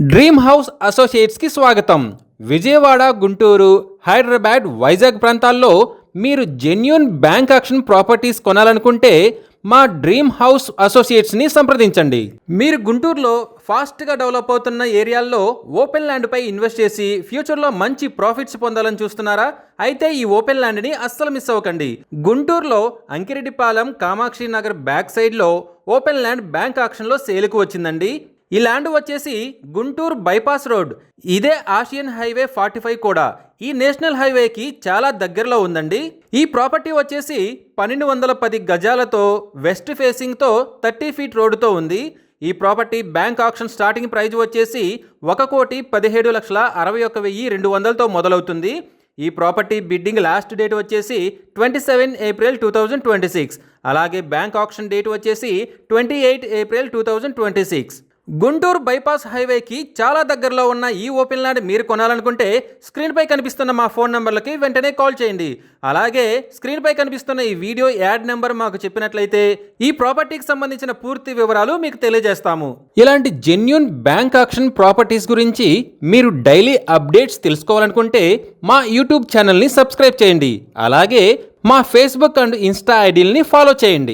Dream house అసోసియేట్స్కి స్వాగతం. విజయవాడ, గుంటూరు, హైదరాబాద్, వైజాగ్ ప్రాంతాల్లో మీరు జెన్యూన్ బ్యాంక్ యాక్షన్ ప్రాపర్టీస్ కొనాలనుకుంటే మా డ్రీమ్ హౌస్ అసోసియేట్స్ని సంప్రదించండి. మీరు గుంటూరులో ఫాస్ట్గా డెవలప్ అవుతున్న ఏరియాల్లో ఓపెన్ ల్యాండ్పై ఇన్వెస్ట్ చేసి ఫ్యూచర్లో మంచి ప్రాఫిట్స్ పొందాలని చూస్తున్నారా? అయితే ఈ ఓపెన్ ల్యాండ్ని అస్సలు మిస్ అవ్వకండి. గుంటూరులో అంకిరెడ్డిపాలెం, కామాక్షి నగర్ బ్యాక్ సైడ్లో ఓపెన్ ల్యాండ్ బ్యాంక్ ఆక్షన్లో సేల్కు వచ్చిందండి. ఈ ల్యాండ్ వచ్చేసి గుంటూరు బైపాస్ రోడ్, ఇదే ఆసియన్ హైవే 45 కూడా ఈ నేషనల్ హైవేకి చాలా దగ్గరలో ఉందండి. ఈ ప్రాపర్టీ వచ్చేసి 1210 గజాలతో వెస్ట్ ఫేసింగ్తో 30 ఫీట్ రోడ్డుతో ఉంది. ఈ property bank auction starting price వచ్చేసి 1,17,61,200తో మొదలవుతుంది. ఈ ప్రాపర్టీ బిడ్డింగ్ లాస్ట్ డేట్ వచ్చేసి 27 ఏప్రిల్ 2026. అలాగే బ్యాంక్ ఆక్షన్ డేట్ వచ్చేసి 28 ఏప్రిల్ 2026. గుంటూరు బైపాస్ హైవేకి చాలా దగ్గరలో ఉన్న ఈ ఓపెన్ ల్యాండ్ మీరు కొనాలనుకుంటే స్క్రీన్పై కనిపిస్తున్న మా ఫోన్ నెంబర్లకి వెంటనే కాల్ చేయండి. అలాగే స్క్రీన్పై కనిపిస్తున్న ఈ వీడియో యాడ్ నెంబర్ మాకు చెప్పినట్లయితే ఈ ప్రాపర్టీకి సంబంధించిన పూర్తి వివరాలు మీకు తెలియజేస్తాము. ఇలాంటి జెన్యూన్ బ్యాంక్ ఆక్షన్ ప్రాపర్టీస్ గురించి మీరు డైలీ అప్డేట్స్ తెలుసుకోవాలనుకుంటే మా యూట్యూబ్ ఛానల్ని సబ్స్క్రైబ్ చేయండి. అలాగే మా ఫేస్బుక్ అండ్ ఇన్స్టా ఐడీలని ఫాలో చేయండి.